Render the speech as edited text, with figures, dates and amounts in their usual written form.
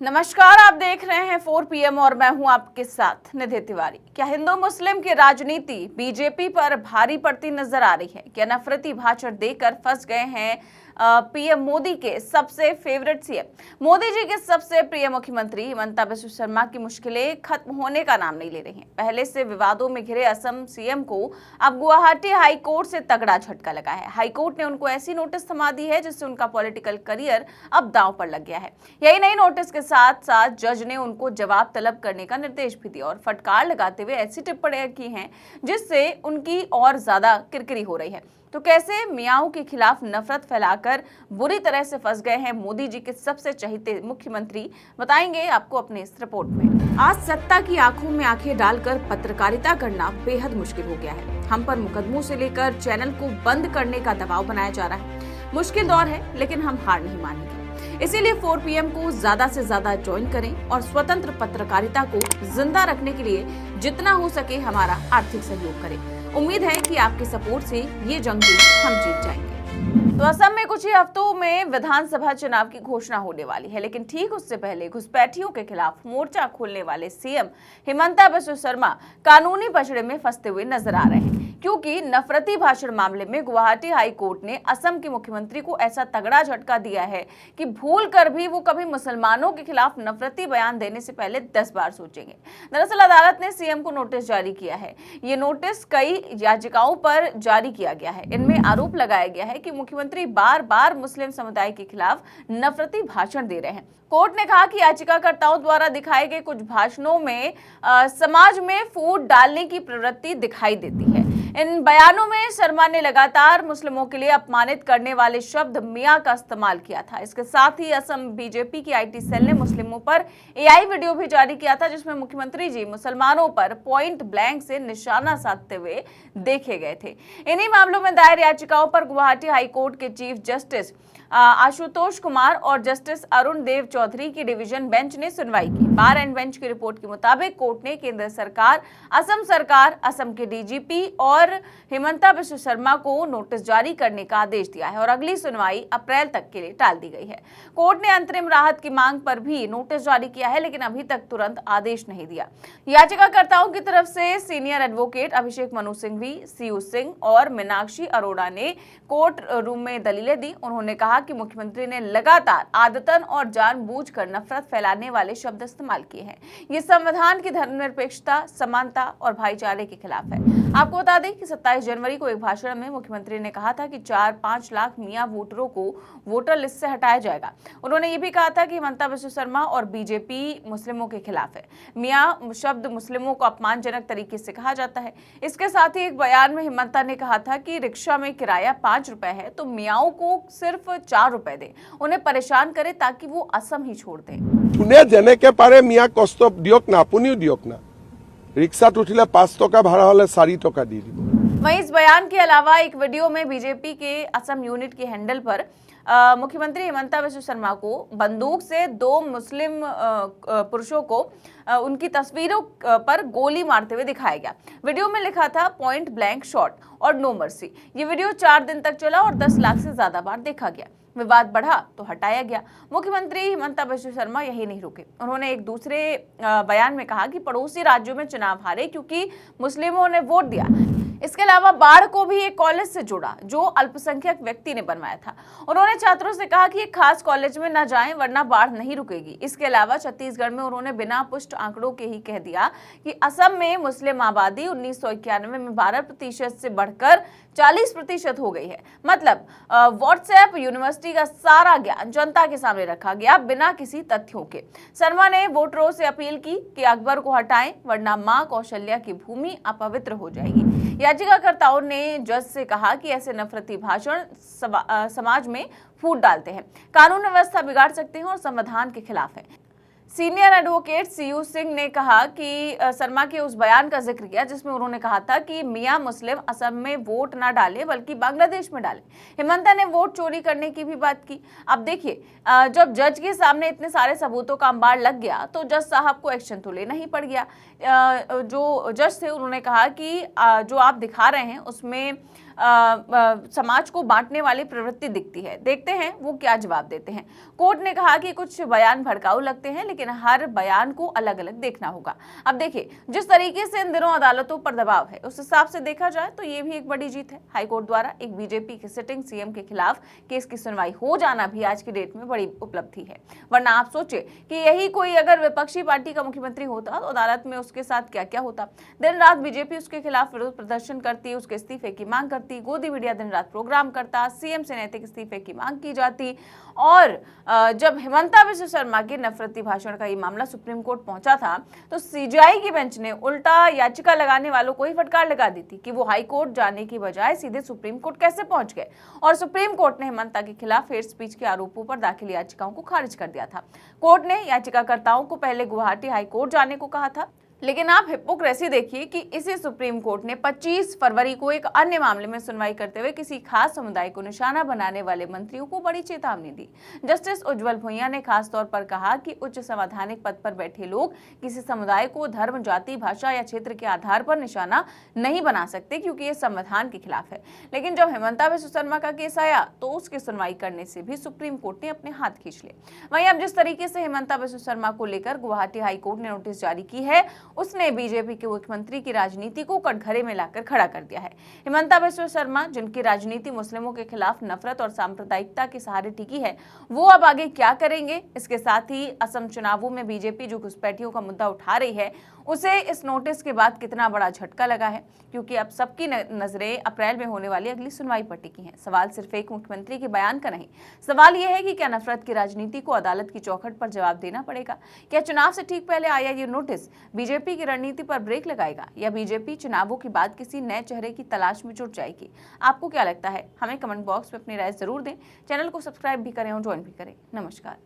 नमस्कार, आप देख रहे हैं 4 PM और मैं हूं आपके साथ निधि तिवारी। क्या हिंदू मुस्लिम की राजनीति बीजेपी पर भारी पड़ती नजर आ रही है? क्या नफरती भाषण देकर फंस गए हैं पीएम मोदी के सबसे फेवरेट सीएम? मोदी जी के सबसे प्रिय मुख्यमंत्री हिमंता बिस्वा शर्मा की मुश्किलें खत्म होने का नाम नहीं ले रही हैं। पहले से विवादों में घिरे असम सीएम को अब गुवाहाटी हाई कोर्ट से तगड़ा झटका लगा है। हाई कोर्ट ने उनको ऐसी नोटिस थमा दी है जिससे उनका पॉलिटिकल करियर अब दांव पर लग गया है। यही नहीं, नोटिस के साथ साथ जज ने उनको जवाब तलब करने का निर्देश भी दिया और फटकार लगाते हुए ऐसी टिप्पणियां की हैं जिससे उनकी और ज्यादा किरकिरी हो रही है। तो कैसे मियाओं के खिलाफ नफरत फैलाकर बुरी तरह से फंस गए हैं मोदी जी के सबसे चहेते मुख्यमंत्री, बताएंगे आपको अपने इस रिपोर्ट में। आज सत्ता की आंखों में आंखें डालकर पत्रकारिता करना बेहद मुश्किल हो गया है। हम पर मुकदमों से लेकर चैनल को बंद करने का दबाव बनाया जा रहा है। मुश्किल दौर है, लेकिन हम हार नहीं मानेंगे। इसीलिए 4 PM को ज्यादा से ज्यादा ज्वाइन करें और स्वतंत्र पत्रकारिता को जिंदा रखने के लिए जितना हो सके हमारा आर्थिक सहयोग करें। उम्मीद है कि आपके सपोर्ट से ये जंग भी हम जीत जाएंगे। तो असम में कुछ ही हफ्तों में विधानसभा चुनाव की घोषणा होने वाली है, लेकिन ठीक उससे पहले घुसपैठियों के खिलाफ मोर्चा खोलने वाले सीएम हिमंता बिस्वा शर्मा कानूनी पचड़े में फंसते हुए नजर आ रहे हैं, क्योंकि नफरती भाषण मामले में गुवाहाटी हाई कोर्ट ने असम के मुख्यमंत्री को ऐसा तगड़ा झटका दिया है कि भूल कर भी वो कभी मुसलमानों के खिलाफ नफरती बयान देने से पहले 10 बार सोचेंगे। दरअसल अदालत ने सीएम को नोटिस जारी किया है। ये नोटिस कई याचिकाओं पर जारी किया गया है। इनमें आरोप लगाया गया है कि मुख्यमंत्री बार बार मुस्लिम समुदाय के खिलाफ नफरती भाषण दे रहे हैं। कोर्ट ने कहा कि याचिकाकर्ताओं द्वारा दिखाए गए कुछ भाषणों में समाज में फूट डालने की प्रवृत्ति दिखाई देती है। इन बयानों में शर्मा ने लगातार मुस्लिमों के लिए अपमानित करने वाले शब्द मियां का इस्तेमाल किया था। इसके साथ ही असम बीजेपी की IT सेल ने मुस्लिमों पर AI वीडियो भी जारी किया था, जिसमें मुख्यमंत्री जी मुसलमानों पर पॉइंट ब्लैंक से निशाना साधते हुए देखे गए थे। इन्हीं मामलों में दायर याचिकाओं पर गुवाहाटी हाई कोर्ट के चीफ जस्टिस आशुतोष कुमार और जस्टिस अरुण देव चौधरी की डिवीजन बेंच ने सुनवाई की। बार एंड बेंच की रिपोर्ट के मुताबिक कोर्ट ने केंद्र सरकार, असम के DGP और हिमंता बिस्वा शर्मा को नोटिस जारी करने का आदेश दिया है और अगली सुनवाई अप्रैल तक के लिए टाल दी गई है। कोर्ट ने अंतरिम राहत की मांग पर भी नोटिस जारी किया है, लेकिन अभी तक तुरंत आदेश नहीं दिया। याचिकाकर्ताओं की तरफ से senior advocate Abhishek Manu Singhvi, CU Singh और मीनाक्षी अरोड़ा ने कोर्ट रूम में दलीलें दी। उन्होंने कहा कि मुख्यमंत्री ने लगातार आदतन और जानबूझकर नफरत फैलाने वाले शब्द इस्तेमाल किए हैं। ये संविधान की धर्मनिरपेक्षता, समानता और भाईचारे के खिलाफ है। आपको बता दें कि 27 जनवरी को एक भाषण में मुख्यमंत्री ने कहा था कि 4-5 लाख मियां वोटरों को वोटर लिस्ट से हटाया जाएगा। उन्होंने ये भी कहा था कि हिमंता बिस्वा शर्मा और बीजेपी मुस्लिमों के खिलाफ है। मियां शब्द मुस्लिमों को अपमानजनक तरीके से कहा जाता है। इसके साथ ही एक बयान में हिमंता ने कहा था कि रिक्शा में किराया 5 रुपए है तो मियाओं को सिर्फ 4 रुपए दे, उन्हें परेशान करे ताकि वो असम ही छोड़ दें। যোনে যেনেকে পাৰে মিয়া কষ্ট দিয়ক না, আপুনিও দিয়ক না। ৰিক্সাত উঠিলে 5 টকা ভাড়া হলে 4 টকা দি দিব। वहीं इस बयान के अलावा एक वीडियो में बीजेपी के असम यूनिट के हैंडल पर मुख्यमंत्री हिमंता बिस्वा शर्मा को बंदूक से 2 मुस्लिम पुरुषों को उनकी तस्वीरों पर गोली मारते हुए दिखाया गया। वीडियो में लिखा था पॉइंट ब्लैंक शॉट और नो मर्सी। ये वीडियो 4 दिन तक चला और 10 लाख से ज्यादा बार देखा गया। विवाद बढ़ा तो हटाया गया। मुख्यमंत्री हिमंता बिस्वा शर्मा यही नहीं रुके। उन्होंने एक दूसरे बयान में कहा कि पड़ोसी राज्यों में चुनाव हारे क्योंकि मुस्लिमों ने वोट दिया। इसके अलावा बाढ़ को भी एक कॉलेज से जोड़ा जो अल्पसंख्यक व्यक्ति ने बनवाया था। उन्होंने छात्रों से कहा कि एक खास कॉलेज में न जाएं वरना बाढ़ नहीं रुकेगी। इसके अलावा छत्तीसगढ़ में उन्होंने बिना पुष्ट आंकड़ों के ही कह दिया कि असम में मुस्लिम आबादी 1991 में 12% से बढ़कर 40% हो गई है। मतलब व्हाट्सएप यूनिवर्सिटी का सारा ज्ञान जनता के सामने रखा गया बिना किसी तथ्यों के। शर्मा ने वोटरों से अपील की कि अकबर को हटाएं वरना मां कौशल्या की भूमि अपवित्र हो जाएगी। याचिकाकर्ताओं ने जज से कहा कि ऐसे नफरती भाषण समाज में फूट डालते हैं, कानून व्यवस्था बिगाड़ सकते हैं और संविधान के खिलाफ है। सीनियर एडवोकेट CU सिंह ने कहा कि शर्मा के उस बयान का जिक्र किया जिसमें उन्होंने कहा था कि मियां मुस्लिम असम में वोट ना डाले बल्कि बांग्लादेश में डाले। हिमंता ने वोट चोरी करने की भी बात की। अब देखिए, जब जज के सामने इतने सारे सबूतों का अंबार लग गया तो जज साहब को एक्शन तो लेना ही पड़ गया। जो जज थे उन्होंने कहा कि जो आप दिखा रहे हैं उसमें समाज को बांटने वाली प्रवृत्ति दिखती है। देखते हैं वो क्या जवाब देते हैं। कोर्ट ने कहा कि कुछ बयान भड़काऊ लगते हैं, लेकिन हर बयान को अलग अलग देखना होगा। अब देखिए, जिस तरीके से इन दिनों अदालतों पर दबाव है, उस हिसाब से देखा जाए तो ये भी एक बड़ी जीत है। हाईकोर्ट द्वारा एक बीजेपी के सिटिंग सीएम के खिलाफ केस की सुनवाई हो जाना भी आज की डेट में बड़ी उपलब्धि है। वरना आप सोचे कि यही कोई अगर विपक्षी पार्टी का मुख्यमंत्री होता तो अदालत में उसके साथ क्या क्या होता। दिन रात बीजेपी उसके खिलाफ विरोध प्रदर्शन करती, उसके इस्तीफे की मांग करती, गोदी मीडिया दिन रात प्रोग्राम करता, सीएम से नैतिक इस्तीफे की मांग की जाती। और जब हिमंता बिश्व शर्मा के नफरती भाषण का ये मामला सुप्रीम कोर्ट पहुंचा था तो सीजेआई की बेंच ने उल्टा याचिका लगाने वालों को ही फटकार लगा दी थी कि वो हाई कोर्ट जाने की बजाय सीधे सुप्रीम कोर्ट कैसे पहुंच गए। और सुप्रीम कोर्ट ने हिमंता के खिलाफ हेट स्पीच के आरोपों पर दाखिल याचिकाओं को खारिज कर दिया था। कोर्ट ने याचिकाकर्ताओं को पहले गुवाहाटी हाई कोर्ट जाने को कहा था, लेकिन आप हिपोक्रेसी देखिए कि इसी सुप्रीम कोर्ट ने 25 फरवरी को एक अन्य मामले में सुनवाई करते हुए किसी खास समुदाय को निशाना बनाने वाले मंत्रियों को बड़ी चेतावनी दी। जस्टिस उज्जवल भुइयां ने खास तौर पर कहा कि उच्च संवैधानिक पद पर बैठे लोग किसी समुदाय को धर्म, जाति, भाषा या क्षेत्र के आधार पर निशाना नहीं बना सकते, क्योंकि ये संविधान के खिलाफ है। लेकिन जब हिमंता बिश्व शर्मा का केस आया तो उसकी सुनवाई करने से भी सुप्रीम कोर्ट ने अपने हाथ खींच लिए। वहीं अब जिस तरीके से हिमंता बिश्व शर्मा को लेकर गुवाहाटी हाई कोर्ट ने नोटिस जारी की है, उसने बीजेपी के मुख्यमंत्री की राजनीति को कटघरे में लाकर खड़ा कर दिया है। हिमंता बिश्व शर्मा, जिनकी राजनीति मुस्लिमों के खिलाफ नफरत और सांप्रदायिकता के सहारे टिकी है, वो अब आगे क्या करेंगे। इसके साथ ही असम चुनावों में बीजेपी जो घुसपैठियों का मुद्दा उठा रही है, उसे इस नोटिस के बाद कितना बड़ा झटका लगा है, क्योंकि अब सबकी नजरें अप्रैल में होने वाली अगली सुनवाई पर टिकी हैं। सवाल सिर्फ एक मुख्यमंत्री के बयान का नहीं, सवाल यह है कि क्या नफरत की राजनीति को अदालत की चौखट पर जवाब देना पड़ेगा। क्या चुनाव से ठीक पहले आया ये नोटिस बीजेपी की रणनीति पर ब्रेक लगाएगा, या बीजेपी चुनावों के बाद किसी नए चेहरे की तलाश में जुट जाएगी। आपको क्या लगता है? हमें कमेंट बॉक्स में अपनी राय जरूर दें। चैनल को सब्सक्राइब भी करें और ज्वाइन भी करें। नमस्कार।